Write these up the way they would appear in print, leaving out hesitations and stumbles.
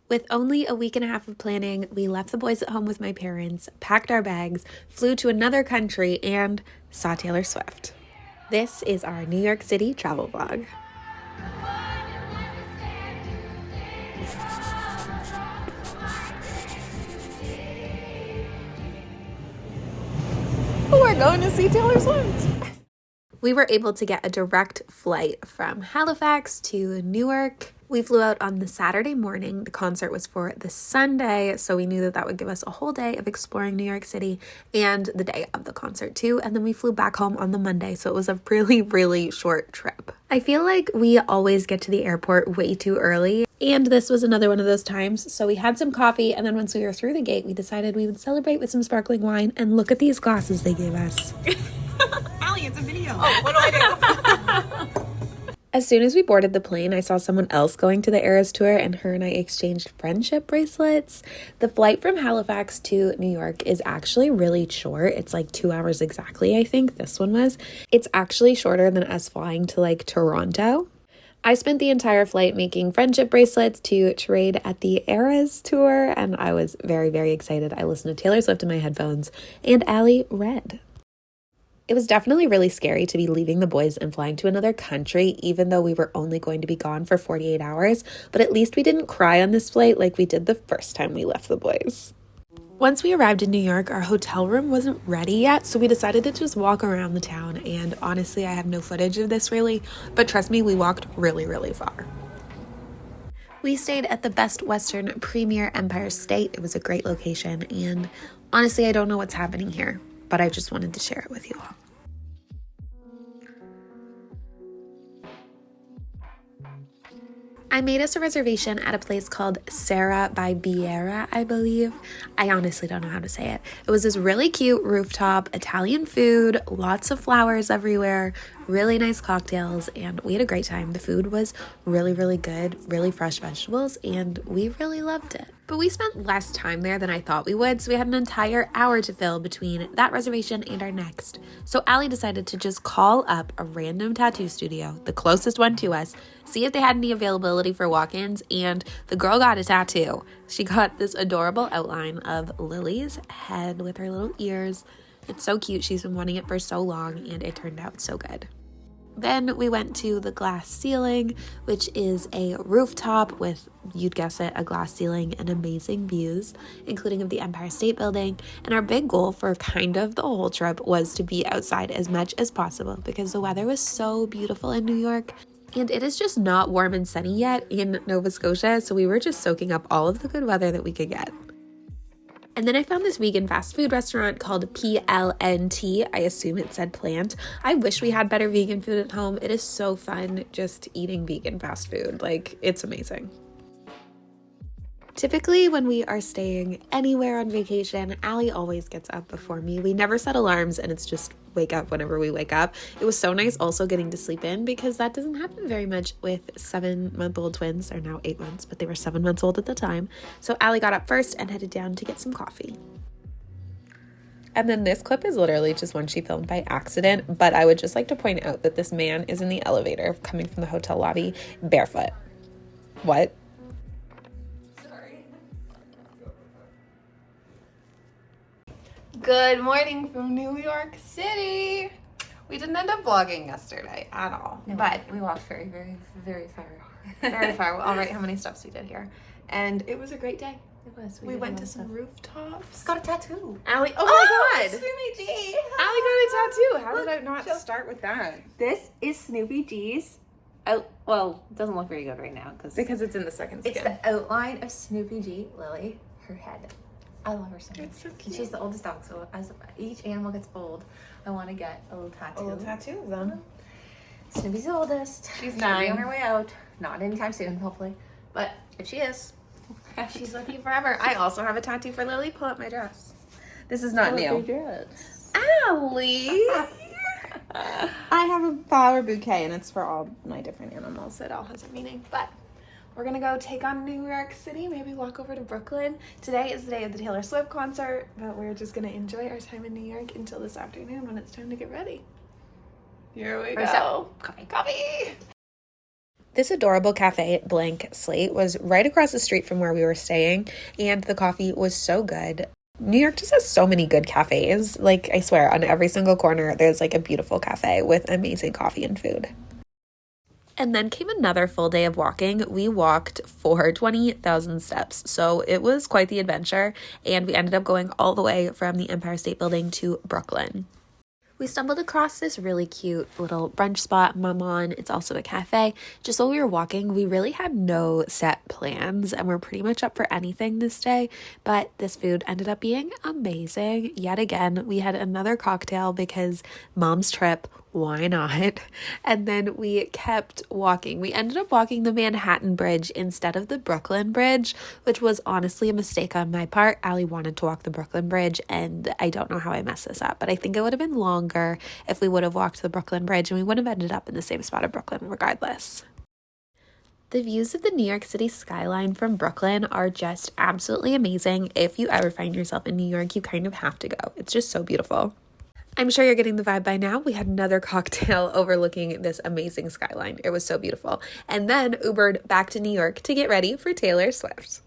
With only a week and a half of planning, we left the boys at home with my parents, packed our bags, flew to another country, and saw Taylor Swift. This is our New York City travel vlog. We're going to see Taylor Swift. We were able to get a direct flight from Halifax to Newark. We flew out on the Saturday morning. The concert was for the Sunday, so we knew that that would give us a whole day of exploring New York City and the day of the concert too. And then we flew back home on the Monday, so it was a really, really short trip. I feel like we always get to the airport way too early, and this was another one of those times. So we had some coffee, and then once we were through the gate, we decided we would celebrate with some sparkling wine. And look at these glasses they gave us. Allie, it's a video. Oh, what do I do? As soon as we boarded the plane, I saw someone else going to the Eras Tour, and her and I exchanged friendship bracelets. The flight from Halifax to New York is actually really short. It's like 2 hours exactly, I think this one was. It's actually shorter than us flying to like Toronto. I spent the entire flight making friendship bracelets to trade at the Eras Tour, and I was very, very excited. I listened to Taylor Swift in my headphones, and Allie read. It was definitely really scary to be leaving the boys and flying to another country, even though we were only going to be gone for 48 hours. But at least we didn't cry on this flight like we did the first time we left the boys. Once we arrived in New York, our hotel room wasn't ready yet, so we decided to just walk around the town. And honestly, I have no footage of this really, but trust me, we walked really, really far. We stayed at the Best Western Premier Empire State. It was a great location, and honestly, I don't know what's happening here, but I just wanted to share it with you all. I made us a reservation at a place called Sarah by Biera, I believe. I honestly don't know how to say it. It was this really cute rooftop, Italian food, lots of flowers everywhere, really nice cocktails, and we had a great time. The food was really, really good, really fresh vegetables, and we really loved it. But we spent less time there than I thought we would, so we had an entire hour to fill between that reservation and our next. So Allie decided to just call up a random tattoo studio, the closest one to us, see if they had any availability for walk-ins, and the girl got a tattoo. She got this adorable outline of Lily's head with her little ears. It's so cute. She's been wanting it for so long, and it turned out so good. Then we went to the glass ceiling, which is a rooftop with, you'd guess it, a glass ceiling and amazing views, including of the Empire State Building. And our big goal for kind of the whole trip was to be outside as much as possible because the weather was so beautiful in New York. And it is just not warm and sunny yet in Nova Scotia, so we were just soaking up all of the good weather that we could get. And then I found this vegan fast food restaurant called PLNT. I assume it said plant. I wish we had better vegan food at home. It is so fun just eating vegan fast food. Like, it's amazing. Typically, when we are staying anywhere on vacation, Allie always gets up before me. We never set alarms, and it's just wake up whenever we wake up. It was so nice also getting to sleep in because that doesn't happen very much with 7-month-old twins. They're now 8 months, but they were 7 months old at the time. So Allie got up first and headed down to get some coffee. And then this clip is literally just one she filmed by accident, but I would just like to point out that this man is in the elevator coming from the hotel lobby barefoot. What? Good morning from New York City. We didn't end up vlogging yesterday at all, no, but we walked very, very, very far. very far. I'll write how many steps we did here. And it was a great day. It was. We went to some rooftops. Got a tattoo. Allie, oh my God. Snoopy G. Allie got a tattoo. How did I not start with that? This is Snoopy G's. Oh, well, it doesn't look very good right now Because it's in the second skin. it's the outline of Snoopy G, Lily, her head. I love her so much. It's so cute. She's the oldest dog, so as each animal gets old, I want to get a little tattoo. A little tattoo of them. Snoopy's the oldest. She's She'll 9. be on her way out. Not anytime soon, hopefully. But if she is, She's with you forever. I also have a tattoo for Lily. Pull up my dress. This is not new. Allie! I have a flower bouquet, and it's for all my different animals. It all has a meaning. But we're going to go take on New York City, maybe walk over to Brooklyn. Today is the day of the Taylor Swift concert, but we're just going to enjoy our time in New York until this afternoon when it's time to get ready. Here we go. Coffee. Coffee! This adorable cafe, Blank Slate, was right across the street from where we were staying, and the coffee was so good. New York just has so many good cafes. Like, I swear, on every single corner, there's like a beautiful cafe with amazing coffee and food. And then came another full day of walking. We walked for 20,000 steps, so it was quite the adventure, and we ended up going all the way from the Empire State Building to Brooklyn. We stumbled across this really cute little brunch spot, Maman. It's also a cafe. Just while we were walking, we really had no set plans and we're pretty much up for anything this day, but this food ended up being amazing. Yet again, we had another cocktail because mom's trip, why not? And then we kept walking. We ended up walking the Manhattan Bridge instead of the Brooklyn Bridge, which was honestly a mistake on my part. Allie wanted to walk the Brooklyn Bridge, and I don't know how I messed this up, but I think it would have been longer if we would have walked the Brooklyn Bridge, and we would have ended up in the same spot of Brooklyn regardless. The views of the New York City skyline from Brooklyn are just absolutely amazing. If you ever find yourself in New York, you kind of have to go. It's just so beautiful. I'm sure you're getting the vibe by now. We had another cocktail overlooking this amazing skyline. It was so beautiful. And then Ubered back to New York to get ready for Taylor Swift.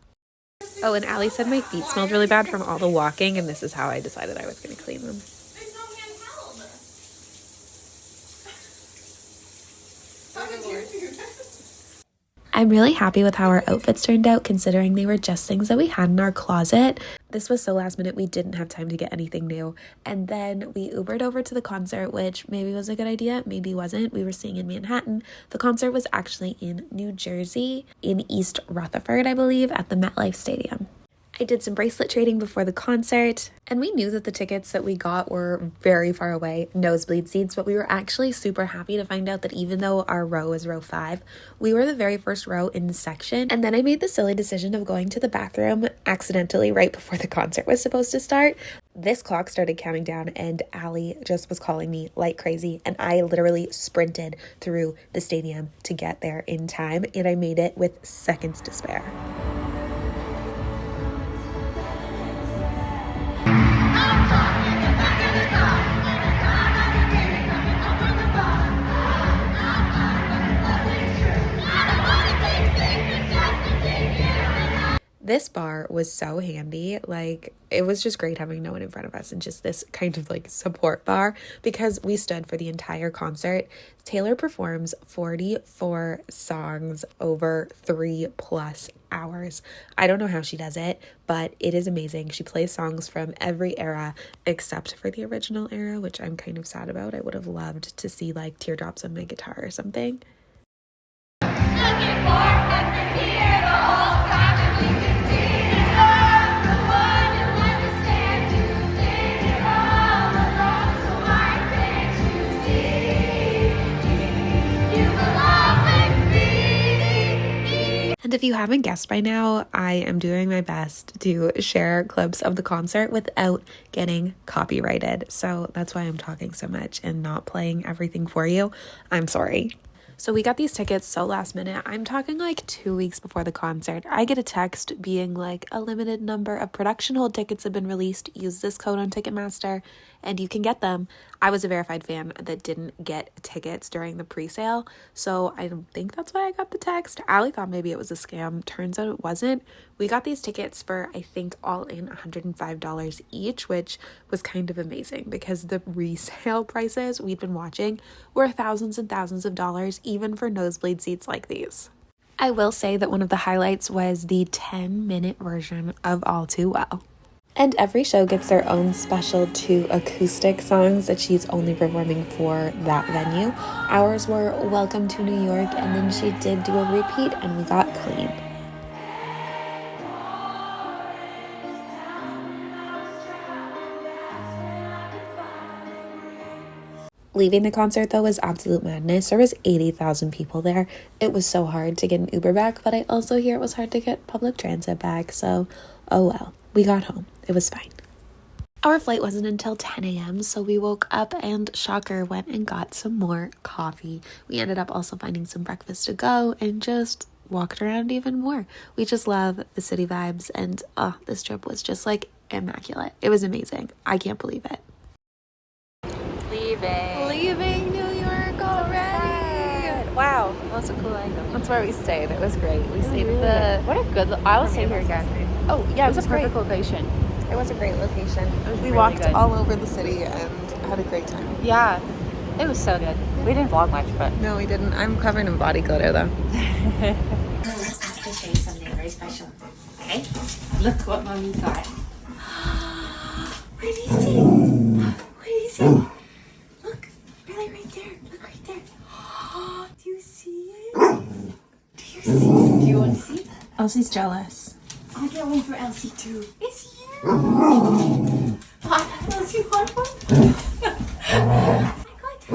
Oh, and Allie said my feet smelled really bad from all the walking, and this is how I decided I was going to clean them. There's no handheld. I'm really happy with how our outfits turned out, considering they were just things that we had in our closet. This was so last minute, we didn't have time to get anything new. And then we Ubered over to the concert, which maybe was a good idea, maybe wasn't. We were staying in Manhattan. The concert was actually in New Jersey, in East Rutherford, I believe, at the MetLife Stadium. I did some bracelet trading before the concert, and we knew that the tickets that we got were very far away, nosebleed seats, but we were actually super happy to find out that even though our row is row 5, we were the very first row in the section. And then I made the silly decision of going to the bathroom accidentally right before the concert was supposed to start. This clock started counting down, and Allie just was calling me like crazy, and I literally sprinted through the stadium to get there in time, and I made it with seconds to spare. This bar was so handy. Like, it was just great having no one in front of us and just this kind of like support bar, because we stood for the entire concert. Taylor performs 44 songs over 3+ hours. I don't know how she does it, but it is amazing. She plays songs from every era except for the original era, which I'm kind of sad about. I would have loved to see like Teardrops on My Guitar or something. And if you haven't guessed by now, I am doing my best to share clips of the concert without getting copyrighted. So that's why I'm talking so much and not playing everything for you. I'm sorry. So we got these tickets so last minute. I'm talking like 2 weeks before the concert. I get a text being like, a limited number of production hold tickets have been released. Use this code on Ticketmaster and you can get them. I was a verified fan that didn't get tickets during the pre-sale, so I don't think that's why I got the text. Allie thought maybe it was a scam. Turns out it wasn't. We got these tickets for, I think, all in $105 each, which was kind of amazing because the resale prices we'd been watching were thousands and thousands of dollars, even for nosebleed seats like these. I will say that one of the highlights was the 10-minute version of All Too Well. And every show gets their own special 2 acoustic songs that she's only performing for that venue. Ours were Welcome to New York, and then she did do a repeat, and we got Clean. Leaving the concert, though, was absolute madness. There was 80,000 people there. It was so hard to get an Uber back, but I also hear it was hard to get public transit back, so oh well. We got home. It was fine. Our flight wasn't until 10 a.m., so we woke up and, shocker, went and got some more coffee. We ended up also finding some breakfast to go and just walked around even more. We just love the city vibes, and this trip was just like immaculate. It was amazing. I can't believe it. Leaving New York already. Wow. was a cool angle. That's where we stayed. It was great. We stayed at the... What a good... I will stay here again. Oh, yeah, It was a perfect location. It was a great location. was We really walked good. all over the city and had a great time. Yeah. It was so good. We didn't vlog much, but... No, we didn't. I'm covered in body glitter, though. Let's have to show you something very special. Okay? Look what Mommy got. What do you see? What do you see? Look, really right there. Look right there. Do you see it? Do you see it? Do you want to see it? Elsie's jealous. I'll get one for Elsie too. It's here. Elsie, want one? I got two.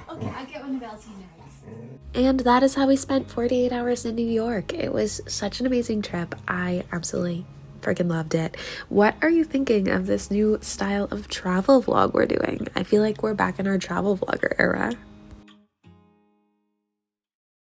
Okay, I'll get one of Elsie next. And that is how we spent 48 hours in New York. It was such an amazing trip. I absolutely freaking loved it. What are you thinking of this new style of travel vlog we're doing? I feel like we're back in our travel vlogger era.